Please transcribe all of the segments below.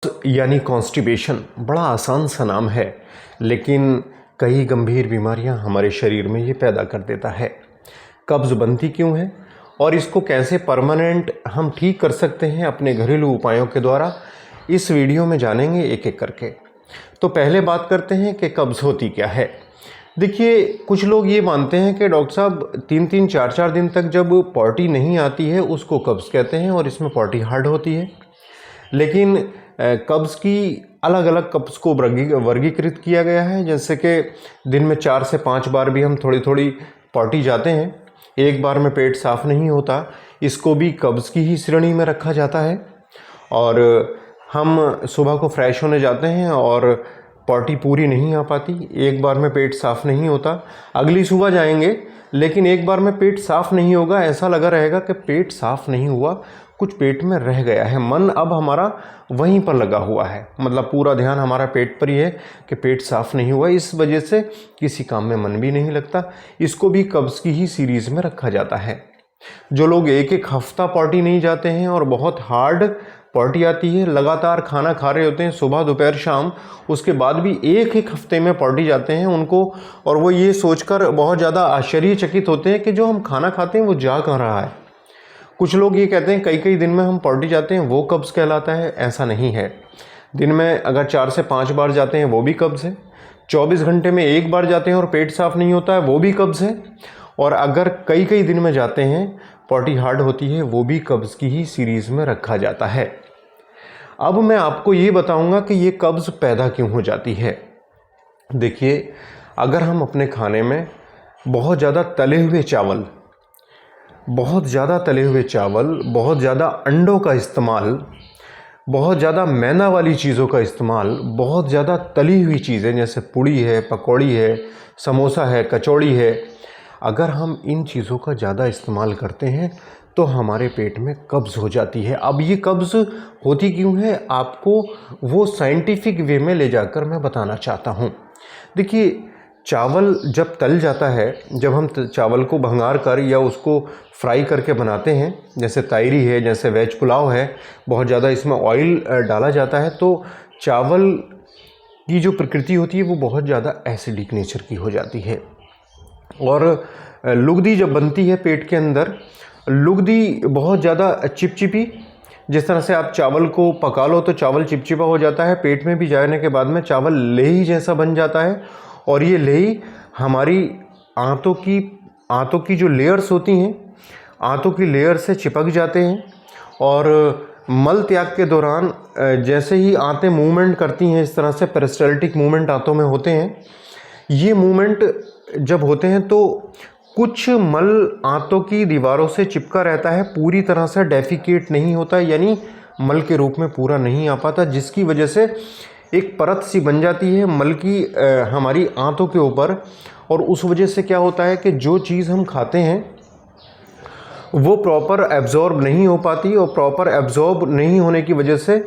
यानी कॉन्स्टिपेशन बड़ा आसान सा नाम है, लेकिन कई गंभीर बीमारियां हमारे शरीर में ये पैदा कर देता है। कब्ज़ बनती क्यों है और इसको कैसे परमानेंट हम ठीक कर सकते हैं अपने घरेलू उपायों के द्वारा, इस वीडियो में जानेंगे एक एक करके। तो पहले बात करते हैं कि कब्ज़ होती क्या है। देखिए, कुछ लोग ये मानते हैं कि डॉक्टर साहब 3-3 4-4 दिन तक जब पॉटी नहीं आती है उसको कब्ज़ कहते हैं और इसमें पॉटी हार्ड होती है। लेकिन कब्ज़ की अलग अलग कब्ज़ को वर्गीकृत किया गया है, जैसे कि दिन में 4 से 5 बार भी हम थोड़ी थोड़ी पॉटी जाते हैं, एक बार में पेट साफ़ नहीं होता, इसको भी कब्ज़ की ही श्रेणी में रखा जाता है। और हम सुबह को फ्रेश होने जाते हैं और पॉटी पूरी नहीं आ पाती, एक बार में पेट साफ़ नहीं होता, अगली सुबह जाएंगे लेकिन एक बार में पेट साफ़ नहीं होगा, ऐसा लगा रहेगा कि पेट साफ़ नहीं हुआ, कुछ पेट में रह गया है, मन अब हमारा वहीं पर लगा हुआ है, मतलब पूरा ध्यान हमारा पेट पर ही है कि पेट साफ़ नहीं हुआ, इस वजह से किसी काम में मन भी नहीं लगता। इसको भी कब्ज़ की ही सीरीज़ में रखा जाता है। जो लोग एक एक हफ्ता पॉटी नहीं जाते हैं और बहुत हार्ड पॉटी आती है, लगातार खाना खा रहे होते हैं सुबह दोपहर शाम, उसके बाद भी एक एक हफ्ते में पॉटी जाते हैं उनको, और वो ये सोचकर बहुत ज़्यादा आश्चर्यचकित होते हैं कि जो हम खाना खाते हैं वो जा कहाँ रहा है। कुछ लोग ये कहते हैं कई कई दिन में हम पॉटी जाते हैं वो कब्ज़ कहलाता है, ऐसा नहीं है। दिन में अगर 4 से 5 बार जाते हैं वो भी कब्ज़ है, 24 घंटे में एक बार जाते हैं और पेट साफ़ नहीं होता है वो भी कब्ज़ है, और अगर कई कई दिन में जाते हैं पॉटी हार्ड होती है वो भी कब्ज़ की ही सीरीज़ में रखा जाता है। अब मैं आपको ये बताऊंगा कि ये कब्ज़ पैदा क्यों हो जाती है। देखिए, अगर हम अपने खाने में बहुत ज़्यादा तले हुए चावल, बहुत ज़्यादा अंडों का इस्तेमाल, बहुत ज़्यादा मैदा वाली चीज़ों का इस्तेमाल, बहुत ज़्यादा तली हुई चीज़ें जैसे पूड़ी है, पकौड़ी है, समोसा है, कचौड़ी है, अगर हम इन चीज़ों का ज़्यादा इस्तेमाल करते हैं तो हमारे पेट में कब्ज़ हो जाती है। अब ये कब्ज़ होती क्यों है, आपको वो साइंटिफिक वे में ले जाकर मैं बताना चाहता हूँ। देखिए, चावल जब तल जाता है, जब हम चावल को भंगार कर या उसको फ्राई करके बनाते हैं, जैसे तायरी है, जैसे वेज पुलाव है, बहुत ज़्यादा इसमें ऑयल डाला जाता है, तो चावल की जो प्रकृति होती है वो बहुत ज़्यादा एसिडिक नेचर की हो जाती है। और लुगदी जब बनती है पेट के अंदर, लुगदी बहुत ज़्यादा चिपचिपी, जिस तरह से आप चावल को पका लो तो चावल चिपचिपा हो जाता है, पेट में भी जाने के बाद में चावल लेही जैसा बन जाता है, और ये लेही हमारी आंतों की जो लेयर्स होती हैं, आंतों की लेयर से चिपक जाते हैं, और मल त्याग के दौरान जैसे ही आंतें मूवमेंट करती हैं, इस तरह से पेरिस्टाल्टिक मूवमेंट आंतों में होते हैं, ये मूवमेंट जब होते हैं तो कुछ मल आंतों की दीवारों से चिपका रहता है, पूरी तरह से डेफिकेट नहीं होता, यानी मल के रूप में पूरा नहीं आ पाता, जिसकी वजह से एक परत सी बन जाती है मल की हमारी आंतों के ऊपर। और उस वजह से क्या होता है कि जो चीज़ हम खाते हैं वो प्रॉपर एब्जॉर्ब नहीं हो पाती, और प्रॉपर एब्जॉर्ब नहीं होने की वजह से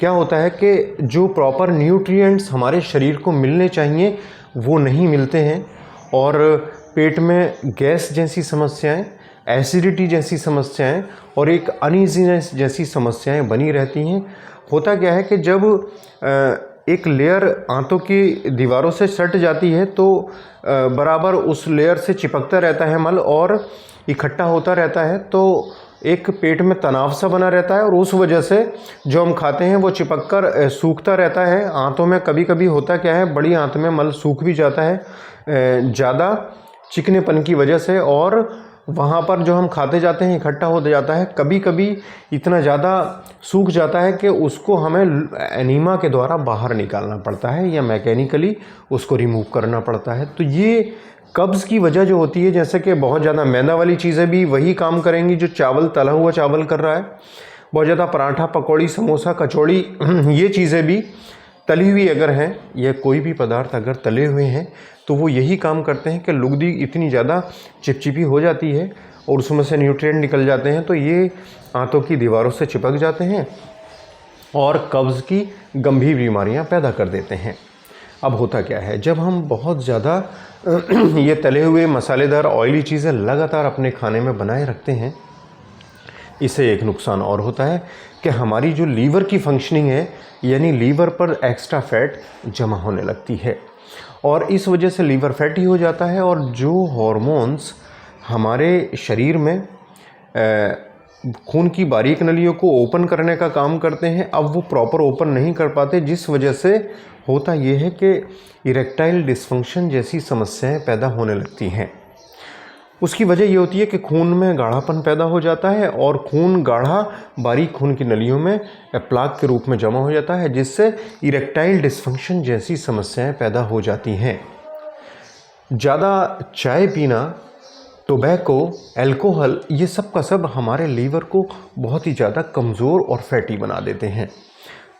क्या होता है कि जो प्रॉपर न्यूट्रिएंट्स हमारे शरीर को मिलने चाहिए वो नहीं मिलते हैं, और पेट में गैस जैसी समस्याएं, एसिडिटी जैसी समस्याएं और एक अनईजीनेस जैसी समस्याएं बनी रहती हैं। होता क्या है कि जब एक लेयर आंतों की दीवारों से सट जाती है तो बराबर उस लेयर से चिपकता रहता है मल और इकट्ठा होता रहता है, तो एक पेट में तनाव सा बना रहता है, और उस वजह से जो हम खाते हैं वो चिपक कर सूखता रहता है आंतों में। कभी कभी होता क्या है, बड़ी आंत में मल सूख भी जाता है ज़्यादा चिकनेपन की वजह से, और वहाँ पर जो हम खाते जाते हैं इकट्ठा हो जाता है, कभी कभी इतना ज़्यादा सूख जाता है कि उसको हमें एनीमा के द्वारा बाहर निकालना पड़ता है या मैकेनिकली उसको रिमूव करना पड़ता है। तो ये कब्ज़ की वजह जो होती है, जैसे कि बहुत ज़्यादा मैदा वाली चीज़ें भी वही काम करेंगी जो चावल, तला हुआ चावल कर रहा है, बहुत ज़्यादा पराठा, पकौड़ी, समोसा, कचौड़ी, ये चीज़ें भी तली हुई अगर हैं, या कोई भी पदार्थ अगर तले हुए हैं तो वो यही काम करते हैं कि लुगदी इतनी ज़्यादा चिपचिपी हो जाती है और उसमें से न्यूट्रिएंट निकल जाते हैं, तो ये आंतों की दीवारों से चिपक जाते हैं और कब्ज़ की गंभीर बीमारियां पैदा कर देते हैं। अब होता क्या है, जब हम बहुत ज़्यादा ये तले हुए मसालेदार ऑयली चीज़ें लगातार अपने खाने में बनाए रखते हैं, इससे एक नुकसान और होता है कि हमारी जो लीवर की फंक्शनिंग है, यानी लीवर पर एक्स्ट्रा फैट जमा होने लगती है और इस वजह से लीवर फैटी हो जाता है और जो हॉर्मोन्स हमारे शरीर में खून की बारीक नलियों को ओपन करने का काम करते हैं, अब वो प्रॉपर ओपन नहीं कर पाते, जिस वजह से होता ये है कि इरेक्टाइल डिस्फंक्शन जैसी समस्याएं पैदा होने लगती हैं। उसकी वजह ये होती है कि खून में गाढ़ापन पैदा हो जाता है और खून गाढ़ा बारीक खून की नलियों में प्लाक के रूप में जमा हो जाता है, जिससे इरेक्टाइल डिस्फंक्शन जैसी समस्याएं पैदा हो जाती हैं। ज़्यादा चाय पीना, टोबैको, अल्कोहल, ये सब का सब हमारे लीवर को बहुत ही ज़्यादा कमज़ोर और फैटी बना देते हैं।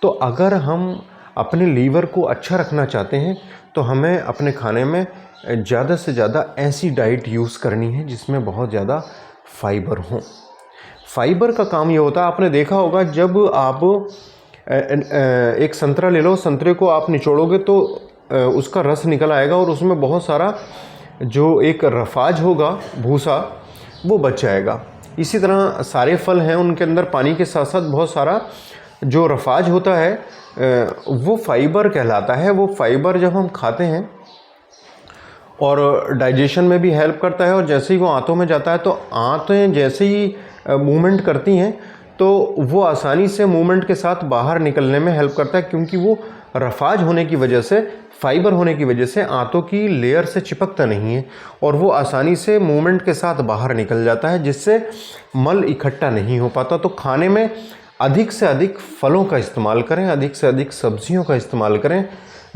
तो अगर हम अपने लीवर को अच्छा रखना चाहते हैं तो हमें अपने खाने में ज़्यादा से ज़्यादा ऐसी डाइट यूज़ करनी है जिसमें बहुत ज़्यादा फाइबर हो। फाइबर का काम ये होता है, आपने देखा होगा जब आप एक संतरा ले लो, संतरे को आप निचोड़ोगे तो उसका रस निकल आएगा और उसमें बहुत सारा जो एक रफाज होगा, भूसा, वो बच जाएगा। इसी तरह सारे फल हैं, उनके अंदर पानी के साथ साथ बहुत सारा जो रफाज होता है वो फाइबर कहलाता है। वो फाइबर जब हम खाते हैं और डाइजेशन में भी हेल्प करता है और जैसे ही वो आंतों में जाता है तो आंतें जैसे ही मूवमेंट करती हैं तो वो आसानी से मूवमेंट के साथ बाहर निकलने में हेल्प करता है, क्योंकि वो रफाज होने की वजह से, फाइबर होने की वजह से आंतों की लेयर से चिपकता नहीं है और वो आसानी से मूवमेंट के साथ बाहर निकल जाता है, जिससे मल इकट्ठा नहीं हो पाता। तो खाने में अधिक से अधिक फलों का इस्तेमाल करें, अधिक से अधिक सब्जियों का इस्तेमाल करें,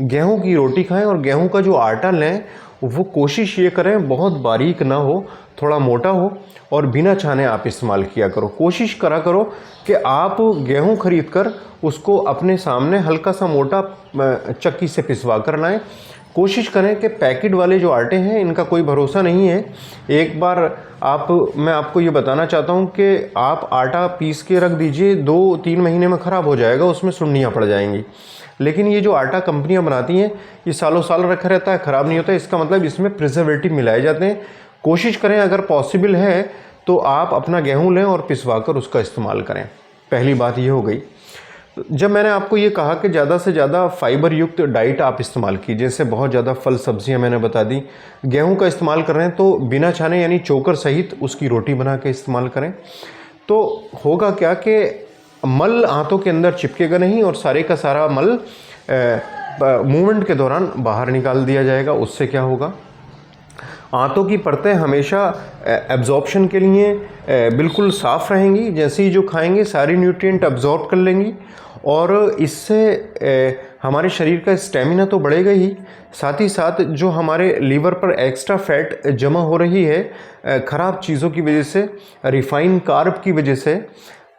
गेहूं की रोटी खाएं और गेहूं का जो आटा लें वो कोशिश ये करें बहुत बारीक ना हो, थोड़ा मोटा हो और बिना छाने आप इस्तेमाल किया करो। कोशिश करा करो कि आप गेहूं खरीद कर उसको अपने सामने हल्का सा मोटा चक्की से पिसवा कर लाएं। कोशिश करें कि पैकेट वाले जो आटे हैं इनका कोई भरोसा नहीं है। एक बार मैं आपको ये बताना चाहता हूँ कि आप आटा पीस के रख दीजिए, 2-3 महीने में ख़राब हो जाएगा, उसमें सुंडियाँ पड़ जाएंगी। लेकिन ये जो आटा कंपनियां बनाती हैं ये सालों साल रखा रहता है, ख़राब नहीं होता। इसका मतलब इसमें प्रिजर्वेटिव मिलाए जाते हैं। कोशिश करें, अगर पॉसिबल है तो आप अपना गेहूं लें और पिसवा कर उसका इस्तेमाल करें। पहली बात ये हो गई। जब मैंने आपको ये कहा कि ज़्यादा से ज़्यादा फाइबर युक्त डाइट आप इस्तेमाल कीजिए, जैसे बहुत ज़्यादा फल सब्जियां मैंने बता दी, गेहूं का इस्तेमाल कर रहे हैं तो बिना छाने यानी चोकर सहित उसकी रोटी बना के इस्तेमाल करें। तो होगा क्या कि मल आंतों के अंदर चिपकेगा नहीं और सारे का सारा मल मूवमेंट के दौरान बाहर निकाल दिया जाएगा। उससे क्या होगा, आंतों की परतें हमेशा एब्जॉर्प्शन के लिए बिल्कुल साफ़ रहेंगी। जैसे ही जो खाएंगे सारी न्यूट्रिएंट एब्जॉर्ब कर लेंगी और इससे हमारे शरीर का स्टेमिना तो बढ़ेगा ही, साथ ही साथ जो हमारे लीवर पर एक्स्ट्रा फैट जमा हो रही है ख़राब चीज़ों की वजह से, रिफाइन कार्ब की वजह से,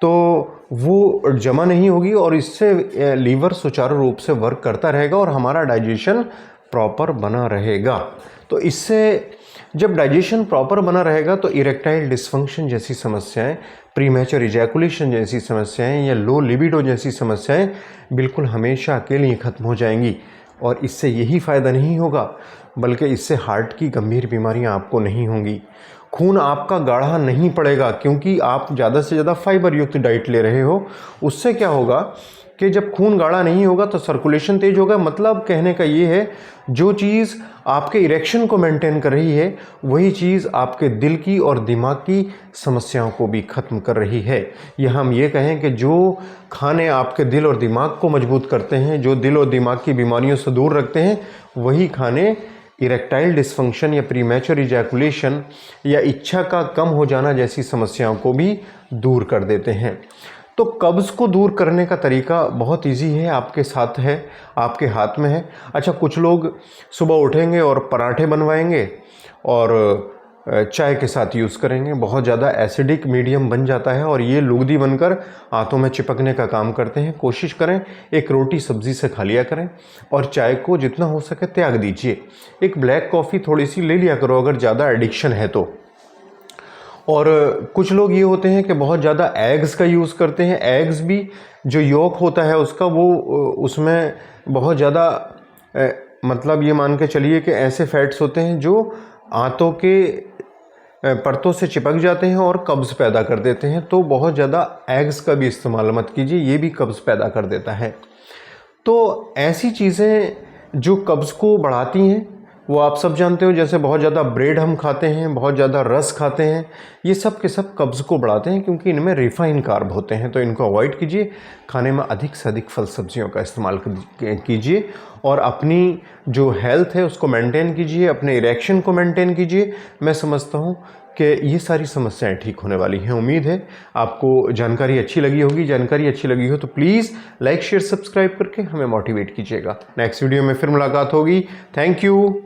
तो वो जमा नहीं होगी और इससे लीवर सुचारू रूप से वर्क करता रहेगा और हमारा डाइजेशन प्रॉपर बना रहेगा। तो इससे जब डाइजेशन प्रॉपर बना रहेगा तो इरेक्टाइल डिस्फंक्शन जैसी समस्याएं, प्रीमैच्योर इजैकुलेशन जैसी समस्याएं या लो लिबिडो जैसी समस्याएं बिल्कुल हमेशा के लिए ख़त्म हो जाएंगी। और इससे यही फ़ायदा नहीं होगा बल्कि इससे हार्ट की गंभीर बीमारियां आपको नहीं होंगी। खून आपका गाढ़ा नहीं पड़ेगा क्योंकि आप ज़्यादा से ज़्यादा फाइबर युक्त डाइट ले रहे हो। उससे क्या होगा कि जब खून गाढ़ा नहीं होगा तो सर्कुलेशन तेज होगा। मतलब कहने का ये है, जो चीज़ आपके इरेक्शन को मेंटेन कर रही है वही चीज़ आपके दिल की और दिमाग की समस्याओं को भी ख़त्म कर रही है। यह हम ये कहें कि जो खाने आपके दिल और दिमाग को मजबूत करते हैं, जो दिल और दिमाग की बीमारियों से दूर रखते हैं, वही खाने इरेक्टाइल डिस्फंक्शन या प्रीमैच्योर इजैकुलेशन या इच्छा का कम हो जाना जैसी समस्याओं को भी दूर कर देते हैं। तो कब्ज़ को दूर करने का तरीका बहुत इजी है, आपके साथ है, आपके हाथ में है। अच्छा, कुछ लोग सुबह उठेंगे और पराठे बनवाएंगे और चाय के साथ यूज़ करेंगे। बहुत ज़्यादा एसिडिक मीडियम बन जाता है और ये लुगदी बनकर आंतों में चिपकने का काम करते हैं। कोशिश करें एक रोटी सब्ज़ी से खा लिया करें और चाय को जितना हो सके त्याग दीजिए। एक ब्लैक कॉफ़ी थोड़ी सी ले लिया करो अगर ज़्यादा एडिक्शन है तो। और कुछ लोग ये होते हैं कि बहुत ज़्यादा एग्स का यूज़ करते हैं। एग्स भी जो यॉक होता है उसका, वो उसमें बहुत ज़्यादा मतलब ये मान के चलिए कि ऐसे फैट्स होते हैं जो आंतों के परतों से चिपक जाते हैं और कब्ज़ पैदा कर देते हैं। तो बहुत ज़्यादा एग्स का भी इस्तेमाल मत कीजिए, ये भी कब्ज़ पैदा कर देता है। तो ऐसी चीज़ें जो कब्ज़ को बढ़ाती हैं वो आप सब जानते हो, जैसे बहुत ज़्यादा ब्रेड हम खाते हैं, बहुत ज़्यादा रस खाते हैं, ये सब के सब कब्ज़ को बढ़ाते हैं क्योंकि इनमें रिफ़ाइन कार्ब होते हैं। तो इनको अवॉइड कीजिए, खाने में अधिक से अधिक फल सब्जियों का इस्तेमाल कीजिए और अपनी जो हेल्थ है उसको मेंटेन कीजिए, अपने इरेक्शन को मेंटेन कीजिए। मैं समझता हूँ कि ये सारी समस्याएं ठीक होने वाली हैं। उम्मीद है आपको जानकारी अच्छी लगी होगी। जानकारी अच्छी लगी हो तो प्लीज़ लाइक शेयर सब्सक्राइब करके हमें मोटिवेट कीजिएगा। नेक्स्ट वीडियो में फिर मुलाकात होगी। Thank you.